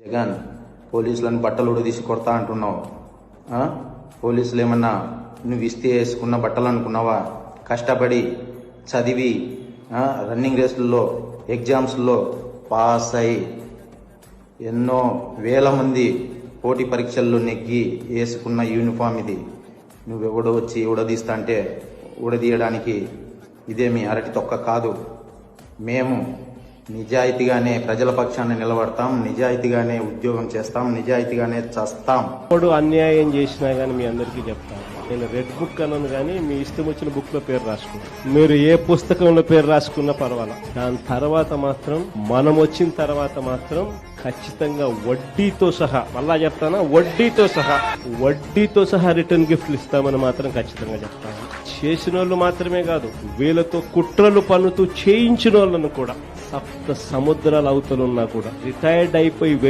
జగన్, పోలీసులను బట్టలు ఉడదీసి కొడతా అంటున్నావు. పోలీసులు ఏమన్నా నువ్వు ఇస్తే వేసుకున్న బట్టలు అనుకున్నావా? కష్టపడి చదివి రన్నింగ్ రేసుల్లో ఎగ్జామ్స్లో పాస్ అయి ఎన్నో వేల మంది పోటీ పరీక్షల్లో నెగ్గి వేసుకున్న యూనిఫామ్ ఇది. నువ్వెవడో వచ్చి ఉడదీస్తా అంటే ఉడదీయడానికి ఇదేమి అరటి తొక్క కాదు. మేము నిజాయితీగానే ప్రజల పక్షాన్ని నిలబడతాం, నిజాయితీగానే ఉద్యోగం చేస్తాం, నిజాయితీగానే చస్తాం. ఇప్పుడు అన్యాయం చేసినా గానీ మీ అందరికీ చెప్తాను, నేను రెడ్ బుక్ అనను కానీ మీ ఇష్టం వచ్చిన బుక్ లో పేరు రాసుకున్నాను. మీరు ఏ పుస్తకంలో పేరు రాసుకున్నా పర్వాలా. దాని తర్వాత మాత్రం మనం వచ్చిన తర్వాత మాత్రం ఖచ్చితంగా వడ్డీతో సహా, మళ్ళా చెప్తానా, వడ్డీతో సహా రిటర్న్ గిఫ్ట్లు ఇస్తామని మాత్రం ఖచ్చితంగా చెప్తాను. చేసిన వాళ్ళు మాత్రమే కాదు, వీళ్ళతో కుట్రలు పన్నుతూ చేయించిన వాళ్ళను కూడా, సప్త సముద్రాల అవతలున్నా కూడా రిటైర్డ్ అయిపోయి